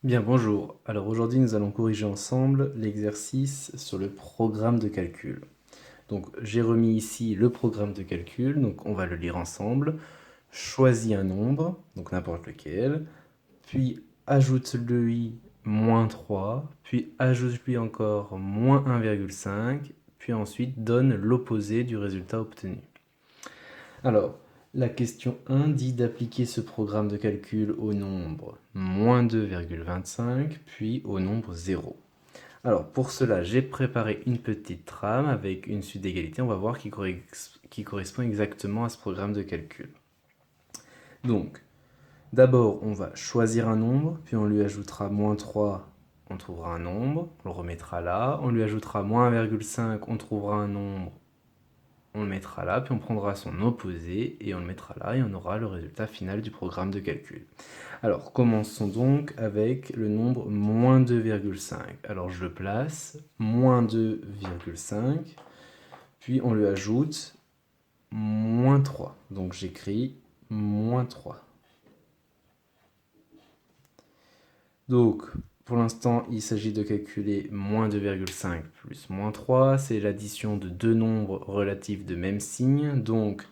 Bien, bonjour. Alors aujourd'hui, nous allons corriger ensemble l'exercice sur le programme de calcul. Donc j'ai remis ici le programme de calcul, donc on va le lire ensemble. Choisis un nombre, donc n'importe lequel, puis ajoute-lui moins 3, puis ajoute-lui encore moins 1,5, puis ensuite donne l'opposé du résultat obtenu. Alors, la question 1 dit d'appliquer ce programme de calcul au nombre moins 2,25, puis au nombre 0. Alors, pour cela, j'ai préparé une petite trame avec une suite d'égalité. On va voir qui correspond exactement à ce programme de calcul. Donc, d'abord, on va choisir un nombre, puis on lui ajoutera moins 3, on trouvera un nombre, on le remettra là. On lui ajoutera moins 1,5, on trouvera un nombre, on le mettra là, puis on prendra son opposé et on le mettra là et on aura le résultat final du programme de calcul. Alors commençons donc avec le nombre moins 2,5. Alors je le place, moins 2,5, puis on lui ajoute moins 3. Donc j'écris moins 3. Donc pour l'instant, il s'agit de calculer moins 2,5 plus moins 3. C'est l'addition de deux nombres relatifs de même signe. Donc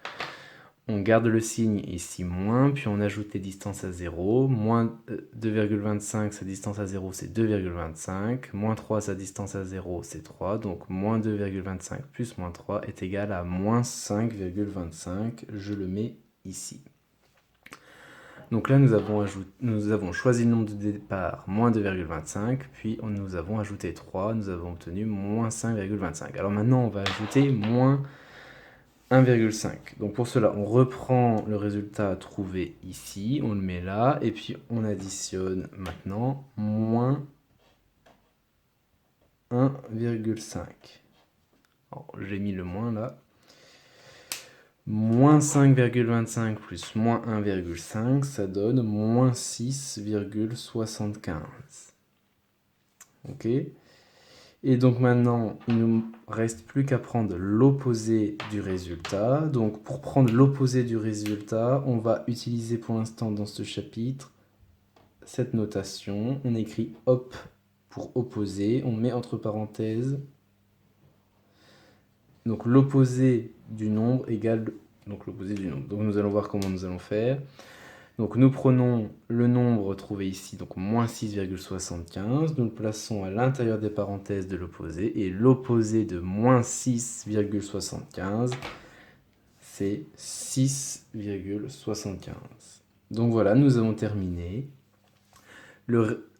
on garde le signe ici moins, puis on ajoute les distances à 0. Moins 2,25, sa distance à 0, c'est 2,25. Moins 3, sa distance à 0, c'est 3. Donc moins 2,25 plus moins 3 est égal à moins 5,25. Je le mets ici. Donc là, nous avons choisi le nombre de départ, moins 2,25, puis nous avons ajouté 3, nous avons obtenu moins 5,25. Alors maintenant, on va ajouter moins 1,5. Donc pour cela, on reprend le résultat trouvé ici, on le met là, et puis on additionne maintenant moins 1,5. J'ai mis le moins là. Moins 5,25 plus moins 1,5, ça donne moins 6,75. Ok. Et donc maintenant, il ne nous reste plus qu'à prendre l'opposé du résultat. Donc pour prendre l'opposé du résultat, on va utiliser pour l'instant dans ce chapitre cette notation. On écrit op pour opposé, on met entre parenthèses donc l'opposé du nombre égale donc l'opposé du nombre. Donc nous allons voir comment nous allons faire. Donc nous prenons le nombre trouvé ici, donc moins 6,75, nous le plaçons à l'intérieur des parenthèses de l'opposé, et l'opposé de moins 6,75, c'est 6,75. Donc voilà, nous avons terminé.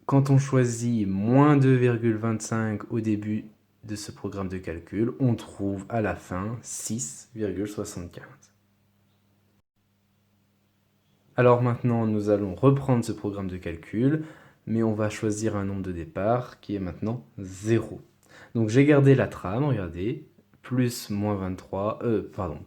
Quand on choisit moins 2,25 au début de ce programme de calcul, on trouve à la fin 6,75. Alors maintenant, nous allons reprendre ce programme de calcul, mais on va choisir un nombre de départ qui est maintenant 0. Donc j'ai gardé la trame, regardez, plus moins 23,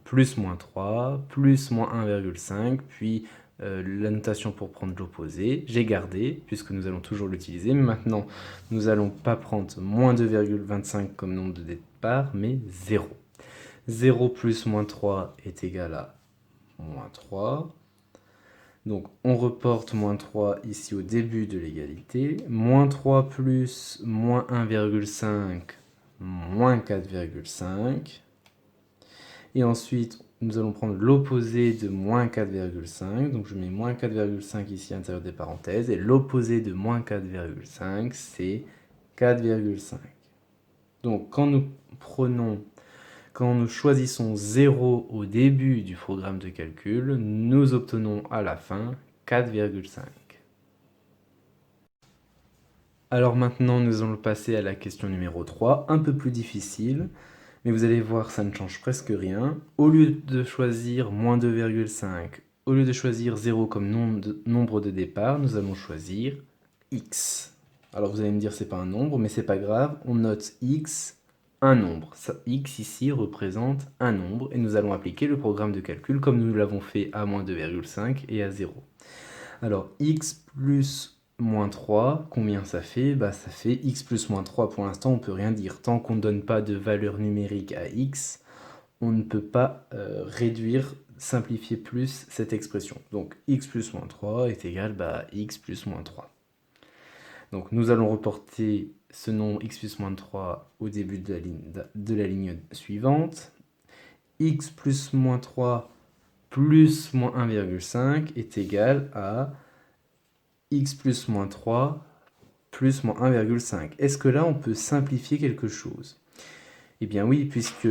plus moins 3, plus moins 1,5, puis la notation pour prendre l'opposé. J'ai gardé, puisque nous allons toujours l'utiliser, mais maintenant, nous n'allons pas prendre moins 2,25 comme nombre de départ, mais 0. 0 plus moins 3 est égal à moins 3. Donc on reporte moins 3 ici au début de l'égalité. Moins 3 plus moins 1,5, moins 4,5. Et ensuite, nous allons prendre l'opposé de moins 4,5. Donc je mets moins 4,5 ici à l'intérieur des parenthèses. Et l'opposé de moins 4,5, c'est 4,5. Donc quand nous choisissons 0 au début du programme de calcul, nous obtenons à la fin 4,5. Alors maintenant, nous allons passer à la question numéro 3, un peu plus difficile, mais vous allez voir, ça ne change presque rien. Au lieu de choisir moins 2,5, au lieu de choisir 0 comme nombre de départ, nous allons choisir x. Alors vous allez me dire, c'est pas un nombre, mais c'est pas grave, on note x, un nombre. X ici représente un nombre, et nous allons appliquer le programme de calcul comme nous l'avons fait à moins 2,5 et à 0. Alors x plus moins 3, combien ça fait? Ça fait x plus moins 3. Pour l'instant, on ne peut rien dire. Tant qu'on ne donne pas de valeur numérique à x, on ne peut pas simplifier plus cette expression. Donc x plus moins 3 est égal à x plus moins 3. Donc nous allons reporter ce nombre x plus moins 3 au début de la ligne suivante. X plus moins 3 plus moins 1,5 est égal à x plus moins 3 plus moins 1,5. Est-ce que là, on peut simplifier quelque chose? Eh bien oui, puisque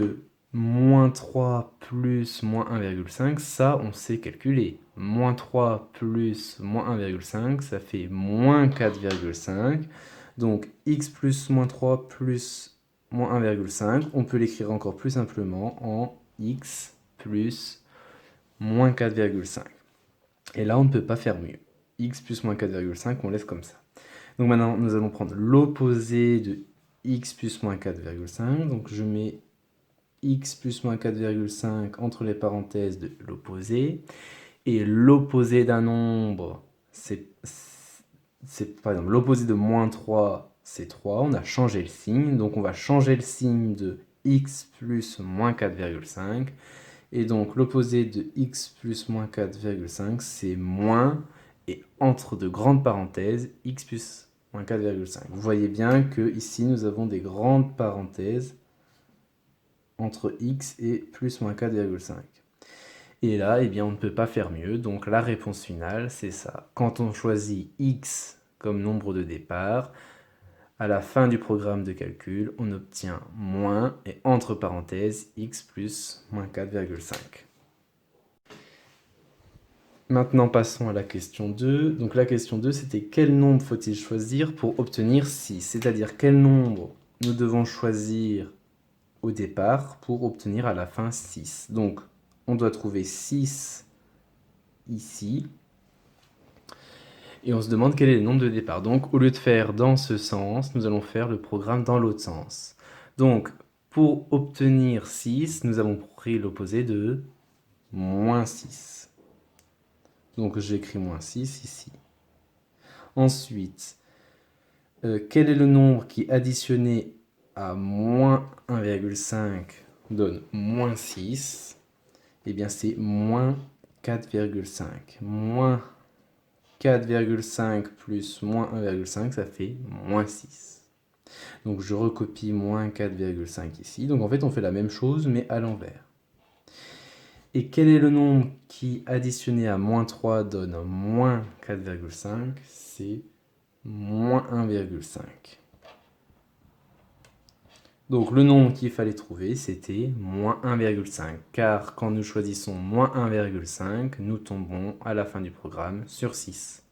moins 3 plus moins 1,5, ça, on sait calculer. Moins 3 plus moins 1,5, ça fait moins 4,5. Donc, x plus moins 3 plus moins 1,5, on peut l'écrire encore plus simplement en x plus moins 4,5. Et là, on ne peut pas faire mieux. X plus moins 4,5, on laisse comme ça. Donc maintenant, nous allons prendre l'opposé de x plus moins 4,5. Donc je mets x plus moins 4,5 entre les parenthèses de l'opposé. Et l'opposé d'un nombre, c'est par exemple l'opposé de moins 3, c'est 3. On a changé le signe. Donc on va changer le signe de x plus moins 4,5. Et donc l'opposé de x plus moins 4,5, c'est moins, et entre de grandes parenthèses, x plus moins 4,5. Vous voyez bien que ici nous avons des grandes parenthèses entre x et plus moins 4,5. Et là, eh bien, on ne peut pas faire mieux, donc la réponse finale, c'est ça. Quand on choisit x comme nombre de départ, à la fin du programme de calcul, on obtient moins, et entre parenthèses, x plus moins 4,5. Maintenant, passons à la question 2. Donc la question 2, c'était quel nombre faut-il choisir pour obtenir 6? C'est-à-dire quel nombre nous devons choisir au départ pour obtenir à la fin 6. Donc, on doit trouver 6 ici. Et on se demande quel est le nombre de départ. Donc, au lieu de faire dans ce sens, nous allons faire le programme dans l'autre sens. Donc, pour obtenir 6, nous avons pris l'opposé de moins 6. Donc, j'écris moins 6 ici. Ensuite, quel est le nombre qui, additionné à moins 1,5, donne moins 6? Eh bien, c'est moins 4,5. Moins 4,5 plus moins 1,5, ça fait moins 6. Donc, je recopie moins 4,5 ici. Donc, en fait, on fait la même chose, mais à l'envers. Et quel est le nombre qui, additionné à moins 3, donne moins 4,5? C'est moins 1,5. Donc le nombre qu'il fallait trouver, c'était moins 1,5. Car quand nous choisissons moins 1,5, nous tombons à la fin du programme sur 6.